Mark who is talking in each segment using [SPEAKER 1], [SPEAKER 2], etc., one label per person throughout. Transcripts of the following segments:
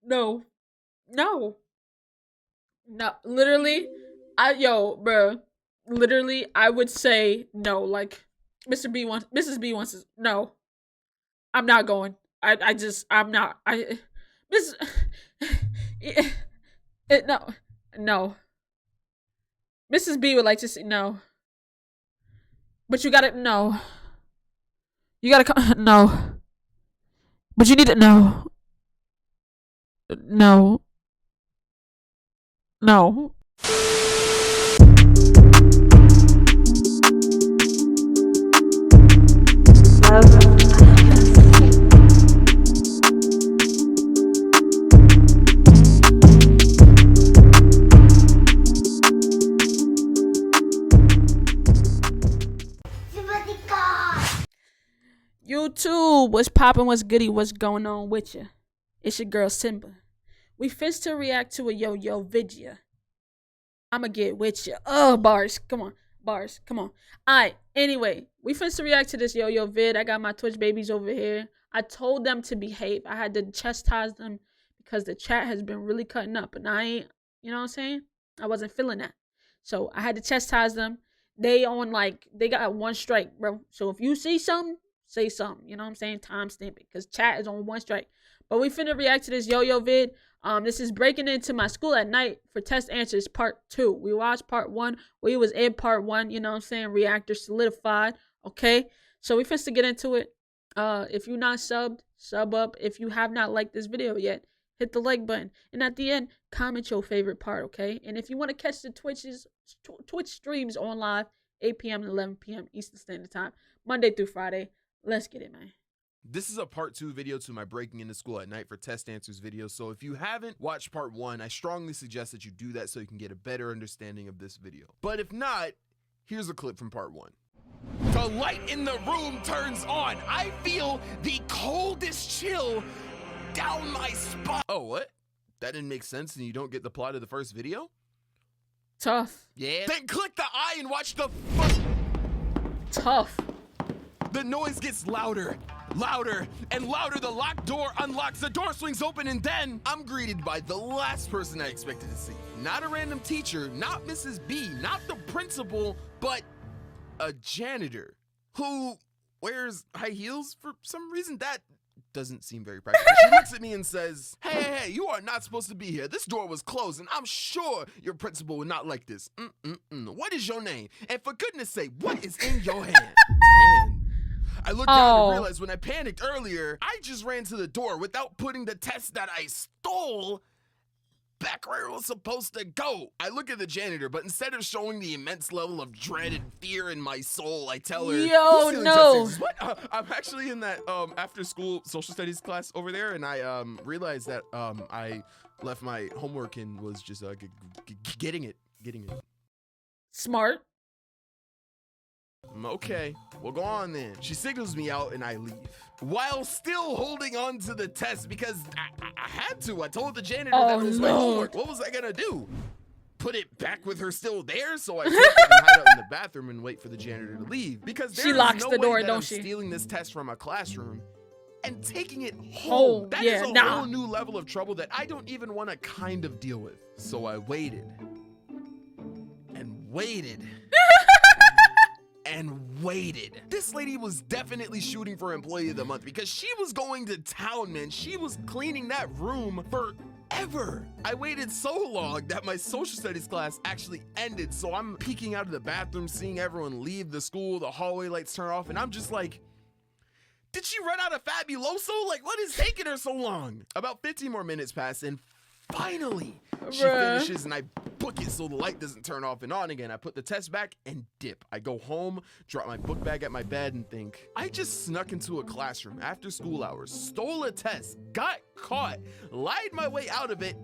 [SPEAKER 1] No. No. No. Literally, bro. Literally, I would say no. Like, Mrs. B wants to. No, I'm not going. I'm not. Miss, no, no. Mrs. B would like to say no, but you gotta no. You gotta come. No, but you need to no, no, no. YouTube, what's poppin'? What's goody? What's going on with ya? It's your girl Simba. We fist to react to a Yo-Yo video. I'ma get with ya. Oh, bars. Come on. Bars. Come on. Alright, anyway, we finna react to this Yo-Yo vid. I got my Twitch babies over here. I told them to behave. I had to chastise them because the chat has been really cutting up. And I ain't, you know what I'm saying? I wasn't feeling that. So I had to chastise them. They got one strike, bro. So if you see something, say something. You know what I'm saying? Timestamp it. Because chat is on one strike. But we finna react to this Yo-Yo vid. This is breaking into my school at night for test answers part 2. We watched part 1. We was in part 1, you know what I'm saying? Reactor solidified. Okay. So we finna get into it. If you're not subbed, sub up. If you have not liked this video yet, hit the like button. And at the end, comment your favorite part, okay? And if you want to catch the Twitch streams on live, 8 p.m. to 11 p.m. Eastern Standard Time, Monday through Friday. Let's get it, man.
[SPEAKER 2] This is a part 2 video to my breaking into school at night for test answers video. So if you haven't watched part 1, I strongly suggest that you do that so you can get a better understanding of this video. But if not, here's a clip from part 1. The light in the room turns on. I feel the coldest chill down my spine. Oh, what? That didn't make sense and you don't get the plot of the first video?
[SPEAKER 1] Tough.
[SPEAKER 2] Yeah. Then click the eye and watch the
[SPEAKER 1] Tough.
[SPEAKER 2] The noise gets louder, louder, and louder. The locked door unlocks, the door swings open, and then I'm greeted by the last person I expected to see. Not a random teacher, not Mrs. B, not the principal, but a janitor who wears high heels for some reason. That doesn't seem very practical. She looks at me and says, hey, you are not supposed to be here. This door was closed, and I'm sure your principal would not like this. What is your name? And for goodness sake, what is in your hand? I looked down and realized when I panicked earlier, I just ran to the door without putting the test that I stole back where it was supposed to go. I look at the janitor, but instead of showing the immense level of dread and fear in my soul, I tell her,
[SPEAKER 1] yo, no.
[SPEAKER 2] What? I'm actually in that after school social studies class over there, and I realized that I left my homework and was just getting it.
[SPEAKER 1] Smart.
[SPEAKER 2] Okay, well go on then. She signals me out and I leave. While still holding on to the test because I had to. I told the janitor that it was my homework. What was I gonna do? Put it back with her still there? So I took it and hide out in the bathroom and wait for the janitor to leave. Because there
[SPEAKER 1] she locks
[SPEAKER 2] no
[SPEAKER 1] the door,
[SPEAKER 2] way that
[SPEAKER 1] don't
[SPEAKER 2] I'm
[SPEAKER 1] she?
[SPEAKER 2] stealing this test from a classroom and taking it home. That is a whole new level of trouble that I don't even want to kind of deal with. So I waited and waited. And waited. This lady was definitely shooting for Employee of the Month because she was going to town, man. She was cleaning that room forever. I waited so long that my social studies class actually ended. So I'm peeking out of the bathroom, seeing everyone leave the school, the hallway lights turn off, and I'm just like, did she run out of Fabuloso? Like, what is taking her so long? About 15 more minutes pass, and finally, she finishes and I book it so the light doesn't turn off and on again. I put the test back and dip. I go home, drop my book bag at my bed and think, I just snuck into a classroom after school hours, stole a test, got caught, lied my way out of it,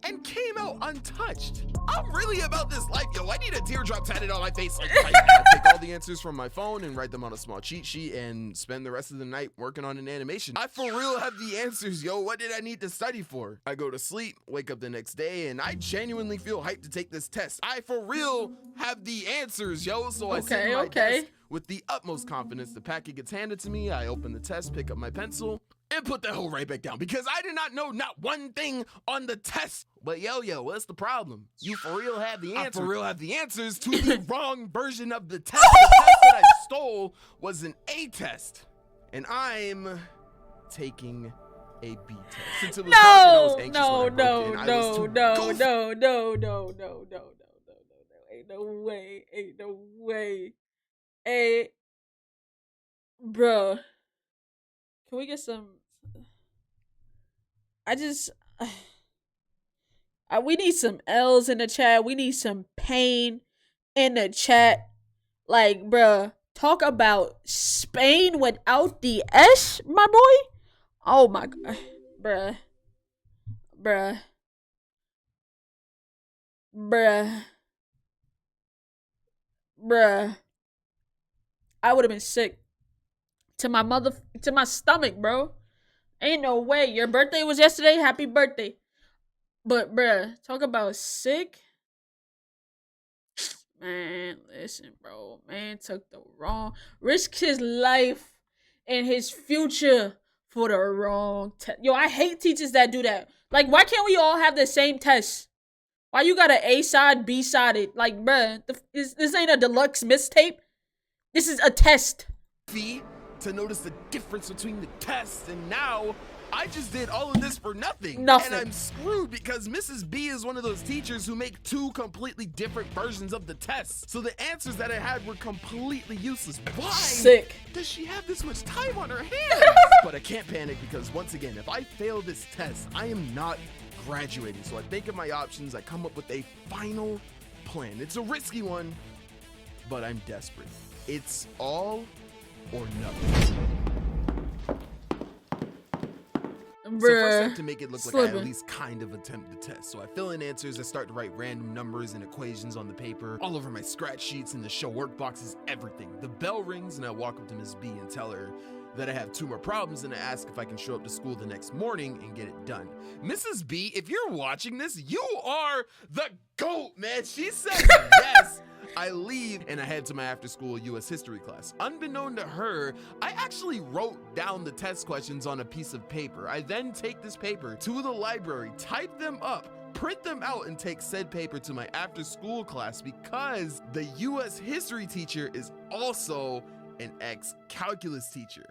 [SPEAKER 2] and came out untouched. I'm really about this life, yo. I need a teardrop tatted on my face like right now. I take all the answers from my phone and write them on a small cheat sheet and spend the rest of the night working on an animation. I for real have the answers, yo. What did I need to study for? I go to sleep, wake up the next day, and I genuinely feel hyped to take this test. I for real have the answers, yo. So I sit at my desk with the utmost confidence. The packet gets handed to me. I open the test, pick up my pencil, and put that hoe right back down because I did not know not one thing on the test. But Yo-Yo, what's the problem? You for real have the answers. I for real have the answers to the wrong version of the test. The test that I stole was an A test, and I'm taking a B test. Since it was
[SPEAKER 1] No, ain't no way. Hey, bruh, can we get some? We need some L's in the chat. We need some pain in the chat. Like, bruh, talk about Spain without the S, my boy. Oh my god, bruh. I would have been sick to my stomach, bro. Ain't no way. Your birthday was yesterday. Happy birthday. But bruh, talk about sick. Man, listen, bro. Man took the wrong, risked his life and his future for the wrong test. Yo, I hate teachers that do that. Like, why can't we all have the same test? Why you got an A side, B sided? Like, bruh, this ain't a deluxe mistape. This is a test.
[SPEAKER 2] To notice the difference between the tests, and now I just did all of this for nothing. And I'm screwed because Mrs. B is one of those teachers who make two completely different versions of the tests. So the answers that I had were completely useless. Why does she have this much time on her hands? But I can't panic because once again, if I fail this test, I am not graduating. So I think of my options. I come up with a final plan. It's a risky one, but I'm desperate. It's all or nothing. So first I have to make it look like I at least kind of attempt the test. So I fill in answers, I start to write random numbers and equations on the paper, all over my scratch sheets and the show work boxes, everything. The bell rings and I walk up to Miss B and tell her that I have 2 more problems and I ask if I can show up to school the next morning and get it done. Mrs. B, if you're watching this, you are the GOAT, man. She says yes. I leave and I head to my after-school U.S. history class. Unbeknown to her, I actually wrote down the test questions on a piece of paper. I then take this paper to the library, type them up, print them out, and take said paper to my after-school class because the U.S. history teacher is also an ex-calculus teacher.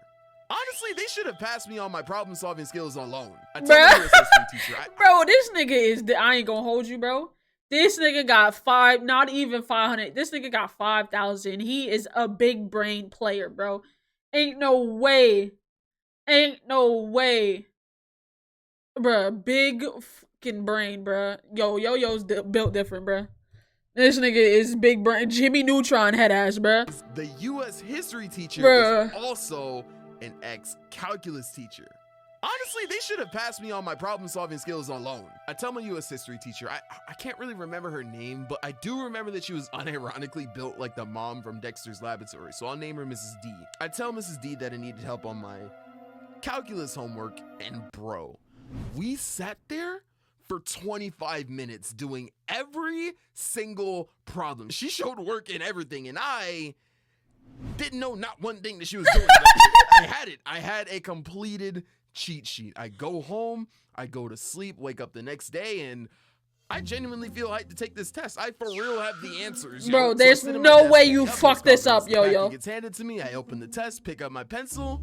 [SPEAKER 2] Honestly, they should have passed me on my problem-solving skills alone. I told my U.S. history teacher,
[SPEAKER 1] bro, this nigga is, I ain't gonna hold you, bro. This nigga got not even 500. This nigga got 5,000. He is a big brain player, bro. Ain't no way. Bruh, big fucking brain, bruh. Yo-Yo's built different, bruh. This nigga is big brain. Jimmy Neutron head ass, bruh.
[SPEAKER 2] The U.S. history teacher is also an ex-calculus teacher. Honestly, they should have passed me on my problem-solving skills alone. I tell my U.S. history teacher, I can't really remember her name, but I do remember that she was unironically built like the mom from Dexter's Laboratory, so I'll name her Mrs. D. I tell Mrs. D that I needed help on my calculus homework, and bro, we sat there for 25 minutes doing every single problem. She showed work and everything, and I didn't know not one thing that she was doing. I had a completed cheat sheet. I go home, I go to sleep, wake up the next day, and I genuinely feel hyped to take this test. I for real have the answers.
[SPEAKER 1] Bro, there's no way you fuck this up, Yo-Yo.
[SPEAKER 2] It gets handed to me, I open the test, pick up my pencil,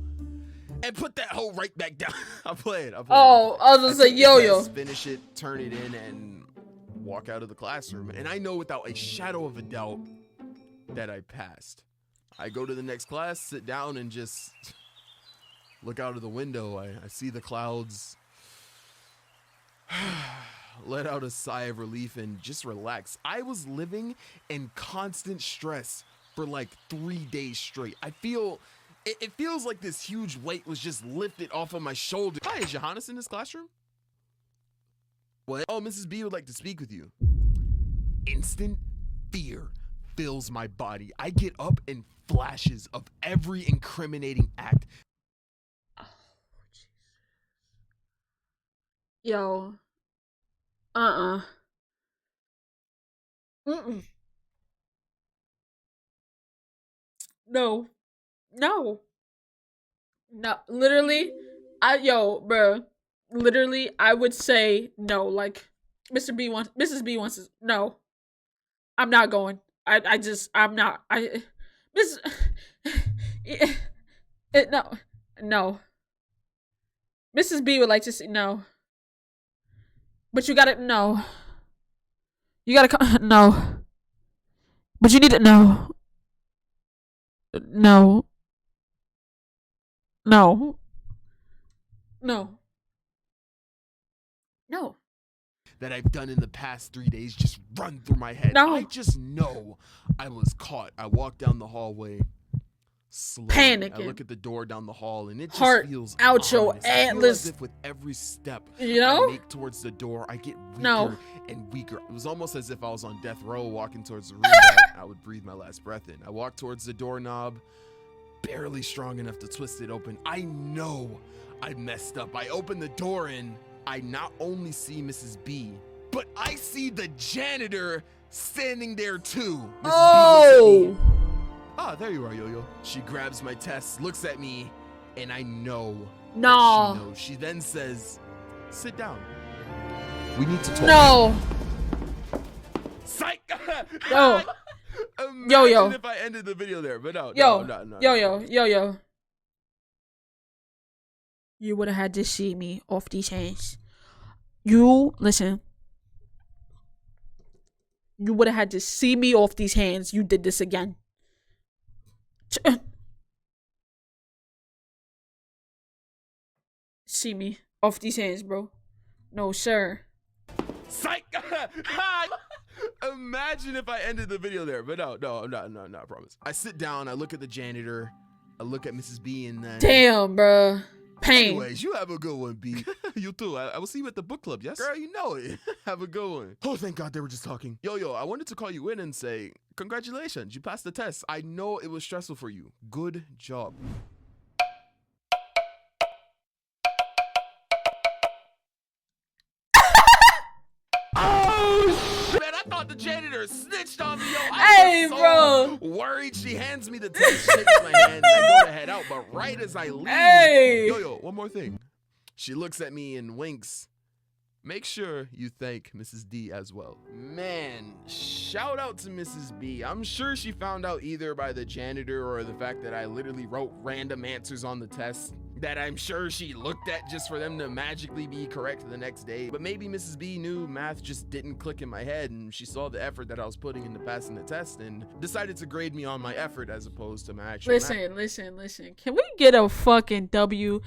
[SPEAKER 2] and put that hoe right back down. I play it.
[SPEAKER 1] Oh, I was gonna say Yo-Yo.
[SPEAKER 2] Finish it, turn it in, and walk out of the classroom. And I know without a shadow of a doubt that I passed. I go to the next class, sit down, and just look out of the window. I see the clouds, let out a sigh of relief, and just relax. I was living in constant stress for like 3 days straight. It feels like this huge weight was just lifted off of my shoulder. Hi, is Johannes in this classroom? What? Oh, Mrs. B would like to speak with you. Instant fear fills my body. I get up in flashes of every incriminating act.
[SPEAKER 1] Oh, Jesus. Yo. No. Literally, Bro. Literally, I would say no. Like, Mrs. B wants to, no. I'm not going. I'm not. Miss, no. Mrs. B would like to see, no. But you gotta, no. You gotta come, no. But you need to, no. No. No. No. No.
[SPEAKER 2] That I've done in the past 3 days just run through my head.
[SPEAKER 1] No.
[SPEAKER 2] I just know I was caught. I walk down the hallway, slowly.
[SPEAKER 1] Panicking.
[SPEAKER 2] I look at the door down the hall, and it just
[SPEAKER 1] Heart
[SPEAKER 2] feels
[SPEAKER 1] out your
[SPEAKER 2] ominous. I feel
[SPEAKER 1] atlas.
[SPEAKER 2] as if with every step
[SPEAKER 1] You know?
[SPEAKER 2] I make towards the door, I get weaker
[SPEAKER 1] No.
[SPEAKER 2] and weaker. It was almost as if I was on death row walking towards the room that I would breathe my last breath in. I walk towards the doorknob, barely strong enough to twist it open. I know I messed up. I open the door and I not only see Mrs. B, but I see the janitor standing there too. Mrs. B looks at me. Ah, there you are, Yo-Yo. She grabs my test, looks at me, and I know that she knows. She then says, sit down. We need to talk.
[SPEAKER 1] No.
[SPEAKER 2] Psych!
[SPEAKER 1] Yo.
[SPEAKER 2] Imagine
[SPEAKER 1] Yo-Yo.
[SPEAKER 2] if I ended the video there, but no.
[SPEAKER 1] Yo. You would have had to see me off these hands. Listen. You would have had to see me off these hands. You did this again. See me off these hands, bro. No, sir.
[SPEAKER 2] Psych! Imagine if I ended the video there, but no, I promise. I sit down, I look at the janitor, I look at Mrs. B, and then...
[SPEAKER 1] Damn, bro. Pain.
[SPEAKER 2] Anyways, you have a good one, B. You too. I will see you at the book club, yes? Girl, you know it. Have a good one. Oh, thank God they were just talking. Yo, I wanted to call you in and say, congratulations, you passed the test. I know it was stressful for you. Good job. Man, I thought the janitor snitched on me, yo. I was so worried. She hands me the test, shakes my hand, and I go to head out. But right as I leave, Yo, one more thing. She looks at me and winks. Make sure you thank Mrs. D as well. Man, shout out to Mrs. B. I'm sure she found out either by the janitor or the fact that I literally wrote random answers on the test that I'm sure she looked at just for them to magically be correct the next day. But maybe Mrs. B knew math just didn't click in my head, and she saw the effort that I was putting into passing the test and decided to grade me on my effort as opposed to my actual math.
[SPEAKER 1] Listen. Can we get a fucking W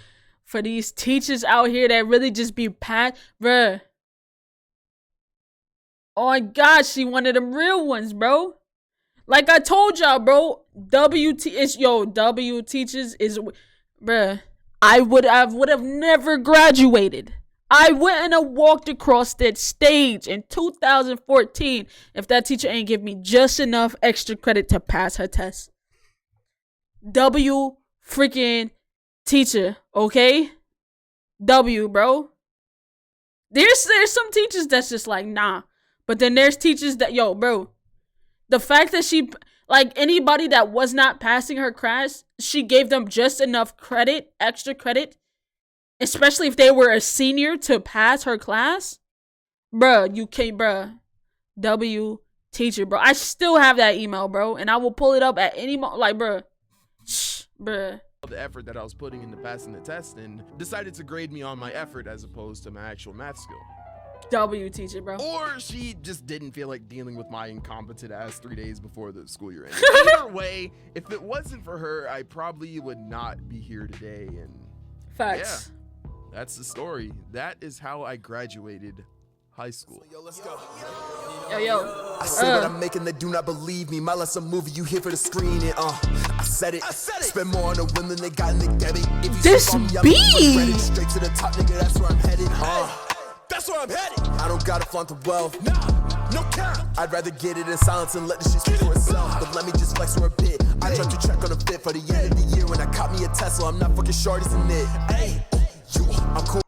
[SPEAKER 1] for these teachers out here that really just be bruh? Oh my God, she one of them real ones, bro. Like I told y'all, bro. W teachers is, bruh. I would have never graduated. I wouldn't have walked across that stage in 2014 if that teacher ain't give me just enough extra credit to pass her test. W freaking teacher, okay? W, bro. There's some teachers that's just like, nah. But then there's teachers that, yo, bro. The fact that she, like anybody that was not passing her class, she gave them just enough credit, extra credit, especially if they were a senior to pass her class. Bruh, you can't, bruh. W teacher, bro. I still have that email, bro. And I will pull it up at any moment. Like, bruh. Bruh.
[SPEAKER 2] The effort that I was putting into passing the test and decided to grade me on my effort as opposed to my actual math skill.
[SPEAKER 1] W teacher, bro.
[SPEAKER 2] Or she just didn't feel like dealing with my incompetent ass 3 days before the school year ended. Either way, if it wasn't for her, I probably would not be here today. And
[SPEAKER 1] facts.
[SPEAKER 2] Yeah, that's the story. That is how I graduated high school.
[SPEAKER 3] Yo, let's go.
[SPEAKER 1] Yo.
[SPEAKER 3] I say what I'm making, they do not believe me. My less a movie, you here for the screen. And I said it. Spend more on the women than got in the debit. If you
[SPEAKER 1] This
[SPEAKER 3] be straight to the top, nigga. That's where I'm headed. That's where I'm headed. I don't gotta flaunt the wealth. No cap. I'd rather get it in silence and let the shit speak for itself. But let me just flex for a bit. I tried to check on a fit for the end of the year when I caught me a Tesla. I'm not fucking shorties in it. Hey, I'm cool.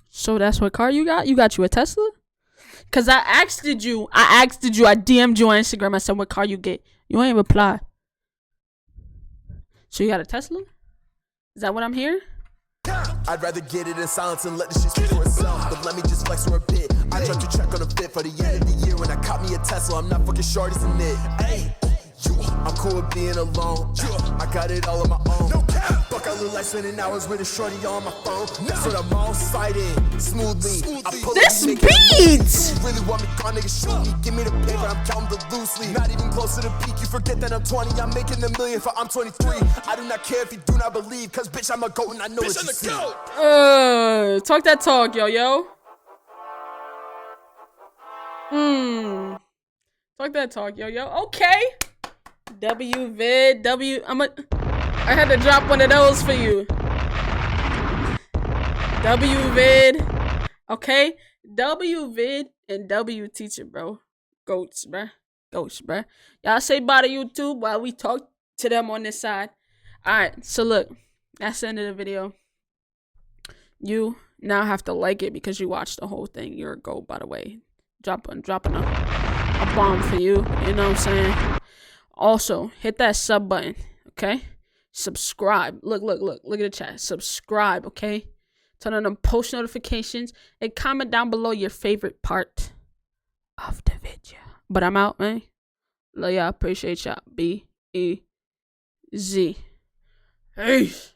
[SPEAKER 1] So that's what car you got? You got you a Tesla? Cause I asked you, I DM'd you on Instagram. I said, what car you get? You ain't reply. So you got a Tesla? Is that what I'm hearing?
[SPEAKER 3] I'd rather get it in silence and let the shit speak for itself. But let me just flex for a bit. I dropped a track on a fit for the end of the year when I caught me a Tesla. I'm not fucking shorties in it. Hey, I'm cool with being alone. I got it all on my own. Fuck, I look like spending hours with a shorty on my phone. So I'm all sighted smoothly. I pull
[SPEAKER 1] This
[SPEAKER 3] up,
[SPEAKER 1] beats!
[SPEAKER 3] you really want me gone, nigga, shoot me. Give me the paper, I'm counting the loosely. Not even close to the peak, you forget that I'm 20. I'm making a million for I'm 23. I do not care if you do not believe, cause bitch, I'm a goat and I know what you see.
[SPEAKER 1] Talk that talk, yo. Talk that talk, yo. Okay. W-vid, I had to drop one of those for you. W-vid. Okay? W-vid and W-teacher, bro. Goats, bruh. Y'all say bye to YouTube while we talk to them on this side. Alright, so look. That's the end of the video. You now have to like it because you watched the whole thing. You're a goat, by the way. Dropping a bomb for you. You know what I'm saying? Also, hit that sub button, okay? Subscribe. Look at the chat. Subscribe, okay? Turn on them post notifications and comment down below your favorite part of the video. But I'm out, man. Love y'all. Appreciate y'all. B-E-Z. Peace.